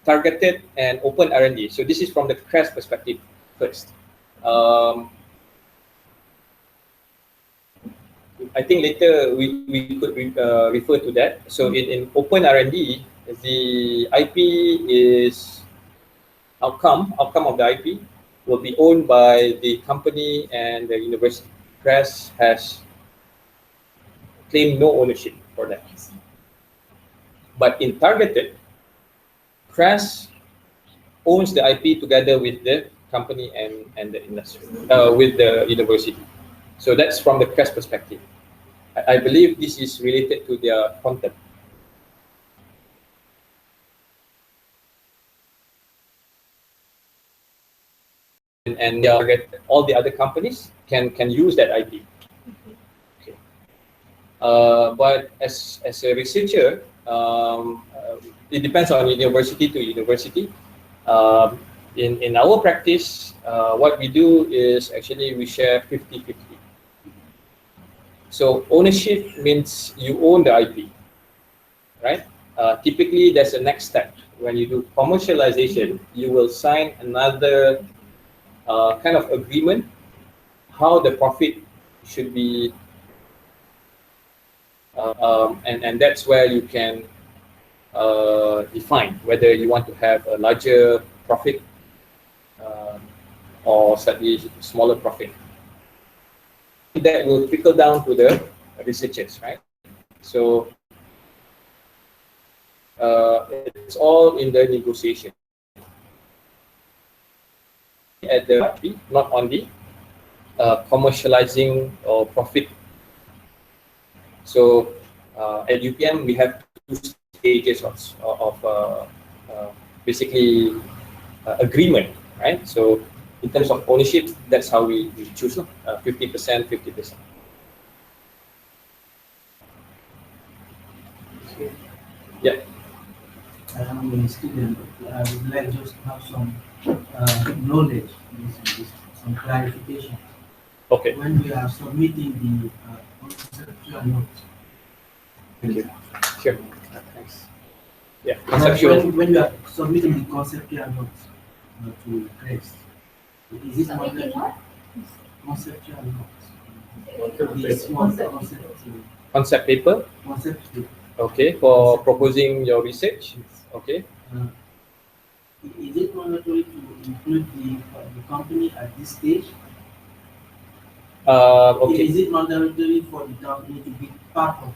targeted and open R&D, so this is from the CREST perspective first. I think later we could refer to that. So in open R&D, the IP is outcome of the IP will be owned by the company and the university. CREST has claimed no ownership for that. But in targeted, CREST owns the IP together with the company and the industry, with the university. So that's from the CREST perspective. I believe this is related to their content. And all the other companies can use that IP. Okay. But as a researcher, it depends on university to university. In our practice, what we do is actually we share 50-50. So ownership means you own the IP, right? Typically, there's a next step. When you do commercialization, you will sign another kind of agreement how the profit should be, and that's where you can define whether you want to have a larger profit or slightly smaller profit. That will trickle down to the researchers, right? So it's all in the negotiation. At the not on the commercializing or profit. So at UPM we have 2 stages of basically agreement, right? So in terms of ownership, that's how we choose 50%, 50%. Yeah. I'm a student. I would like just to have some knowledge, some clarification. Okay. When we are submitting the conceptual notes. Thank you. Sure. Thanks. Yeah. Conceptual. When we are submitting the conceptual notes to CREST, is it Submitting what? conceptual notes? The small Concept paper. concept paper. Okay, for proposing your research. Okay. Is it mandatory to include the company at this stage? Okay. Is it mandatory for the company to be part of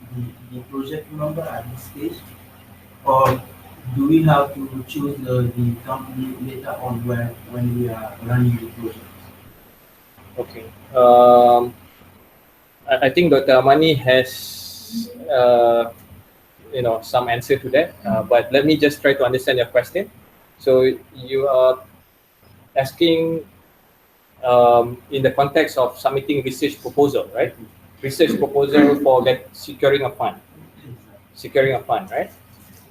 the project number at this stage? Or do we have to choose the company later on when we are running the project? Okay. I think Dr. Amani has some answer to that, but let me just try to understand your question. So you are asking in the context of submitting research proposal, right? Research proposal for securing a fund, right?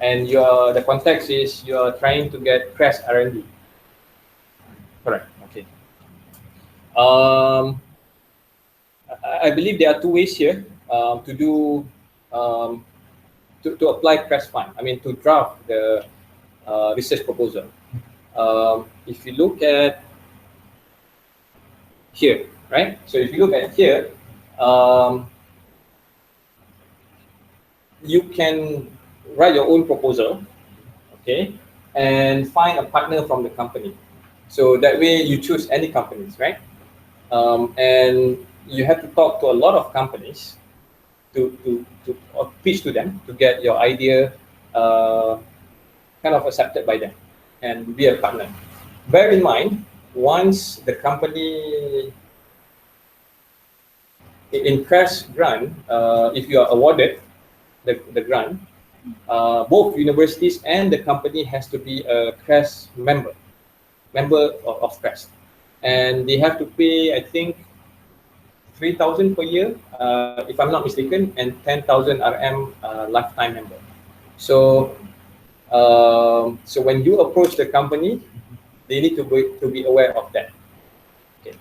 And the context is you are trying to get CREST R&D. Correct. Okay. I believe there are 2 ways here to do to apply CREST fund. I mean, to draft the research proposal. If you look at here, right? So if you look at here, you can write your own proposal, okay, and find a partner from the company. So that way you choose any companies, right? And you have to talk to a lot of companies to pitch to them to get your idea kind of accepted by them and be a partner. Bear in mind, once the company in CREST grant, if you are awarded the grant, both universities and the company has to be a CREST member of CREST, and they have to pay, I think, 3,000 per year, if I'm not mistaken, and 10,000 RM lifetime member. So, so when you approach the company, they need to be aware of that. Okay.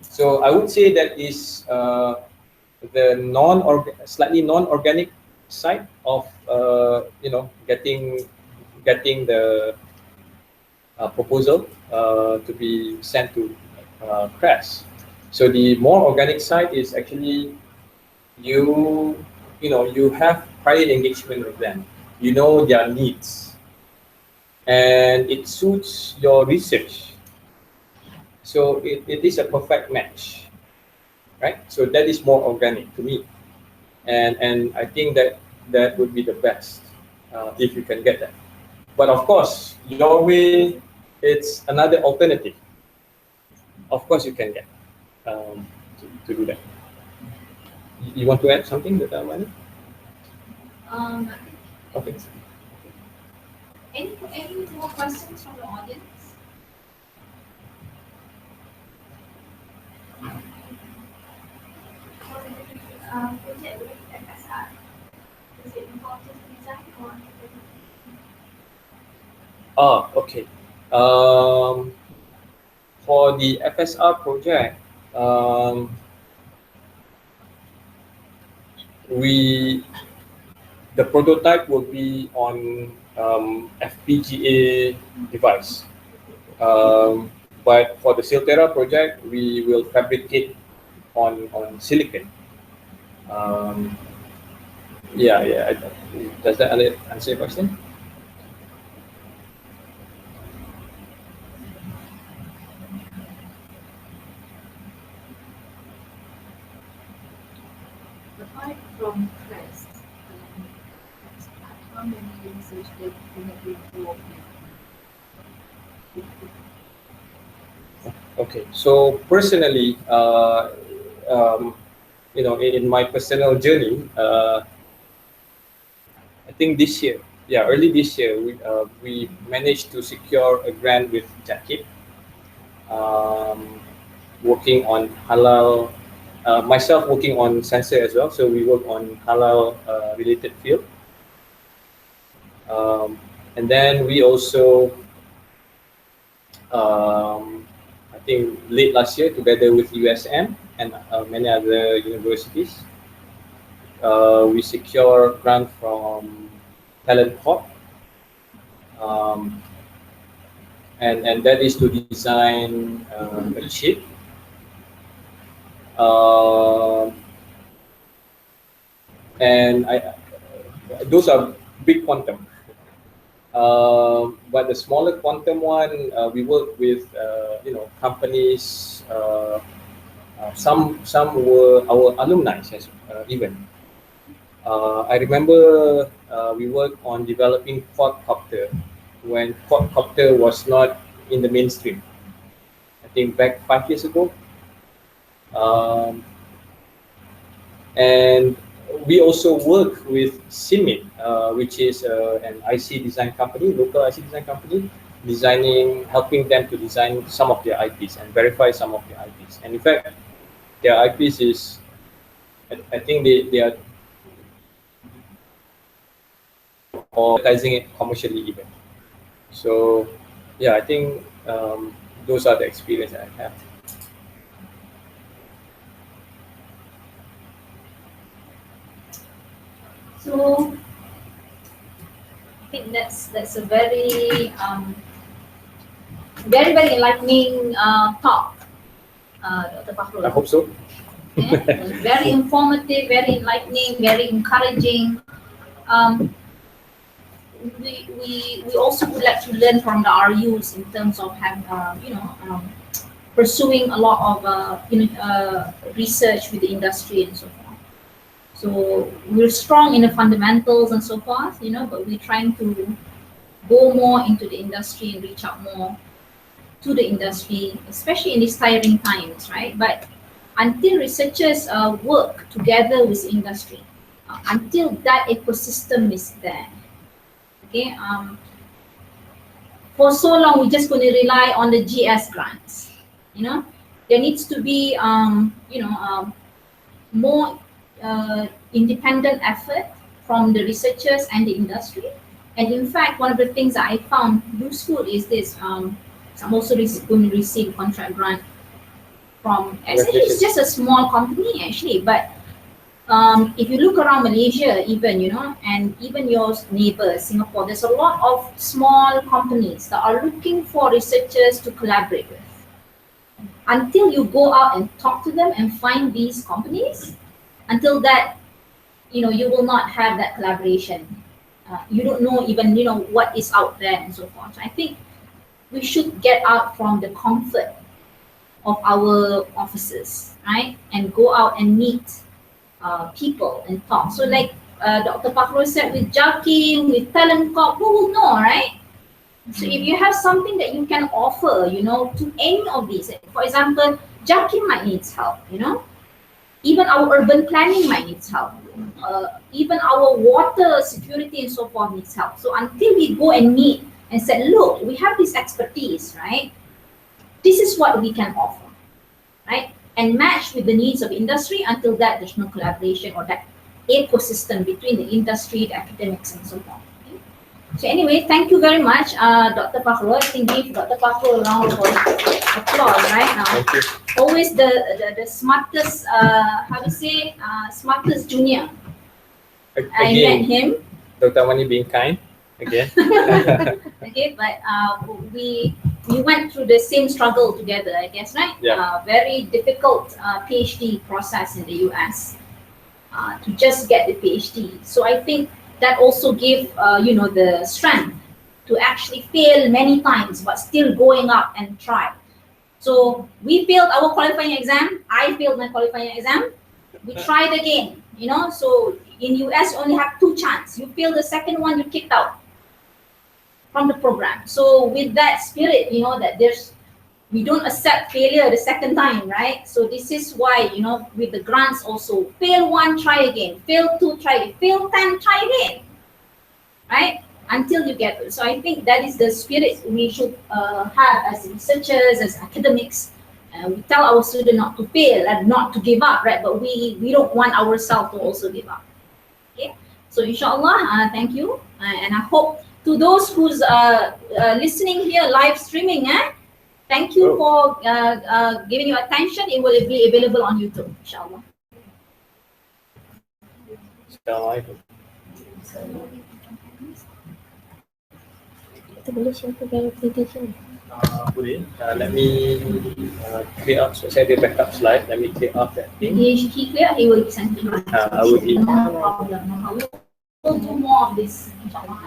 So I would say that is the slightly non-organic side of getting the proposal to be sent to CREST. So the more organic side is actually you have prior engagement with them. You know their needs, and it suits your research. So it is a perfect match, right? So that is more organic to me, and I think that would be the best if you can get that. But of course, your way, it's another alternative. Of course, you can get to do that. You want to add something, Dr. Amani? Okay. Any more questions from the audience? Project with FSR, is it involved in design or Okay. For the FSR project, the prototype will be on FPGA device. But for the Silterra project, we will fabricate on silicon. Yeah. Does that answer your question? Apart from CREST, how many research that you have been involved in? Okay, so personally, in my personal journey, I think this year, early this year, we managed to secure a grant with Datuk, working on halal. Myself working on sensor as well, so we work on halal related field. And then we also, I think late last year, together with USM and many other universities, we secure grant from Talent Corp, and that is to design a chip. And those are big quantum. But the smaller quantum one, we work with companies. Some were our alumni even. I remember we worked on developing quadcopter when quadcopter was not in the mainstream. I think back 5 years ago. And we also work with CIMIT, which is an IC design company, local IC design company, helping them to design some of their IPs and verify some of their IPs. And in fact, their IPs is, I think they are advertising it commercially even. So yeah, I think those are the experience I have. So I think that's a very very enlightening talk, Dr. Fakhrul. I hope so. Yeah, very informative, very enlightening, very encouraging. We also would like to learn from the RUs in terms of having pursuing a lot of research with the industry and so forth. So we're strong in the fundamentals and so forth, but we're trying to go more into the industry and reach out more to the industry, especially in these tiring times, right? But until researchers work together with the industry, until that ecosystem is there, okay? For so long, we're just going to rely on the GS grants. There needs to be more independent effort from the researchers and the industry. And in fact, one of the things that I found useful is this. I'm also going to receive a contract grant from, actually it's just a small company actually, but if you look around Malaysia even, and even your neighbors, Singapore, there's a lot of small companies that are looking for researchers to collaborate with. Until you go out and talk to them and find these companies, until that, you will not have that collaboration. You don't know even, what is out there and so forth. So I think we should get out from the comfort of our officers, right? And go out and meet people and talk. So like Dr. Pakro said, with Jakim, with Talent Corp, who will know, right? So if you have something that you can offer, you know, to any of these, for example, Jakim might needs help, you know, even our urban planning might needs help, even our water security and so forth needs help. So until we go and meet and said, look, we have this expertise, right? This is what we can offer, right? And match with the needs of industry. Until that, there's no collaboration or that ecosystem between the industry, the academics, and so on. Okay? So anyway, thank you very much, Dr. Pakro. I think give Dr. Pakro a round of applause right now. Thank you. Always the smartest, smartest junior. I met him. Dr. Mani being kind again. Okay, but we went through the same struggle together, I guess, right? Yeah. Very difficult PhD process in the US to just get the PhD. So I think that also gave you know, the strength to actually fail many times, but still going up and try. So we failed our qualifying exam. I failed my qualifying exam. We tried again, you know. So in US, you only have 2 chances. You fail the second one, you kicked out from the program. So with that spirit, you know, that we don't accept failure the second time, right? So this is why, you know, with the grants also, fail 1, try again. Fail 2, try again. Fail 10, try again, right? Until you get it. So I think that is the spirit we should have as researchers, as academics. We tell our students not to fail and not to give up, right? But we don't want ourselves to also give up. Okay. So inshallah, thank you, and I hope to those who's listening here live streaming, thank you for giving your attention. It will be available on YouTube, inshallah. Assalamualaikum. Kita boleh share ke presentation? Boleh. Let me clear up. So saya ada backup slide. Let me clear up that thing. He clear, he will send you. I will be. No problem. I will do more of this, inshallah.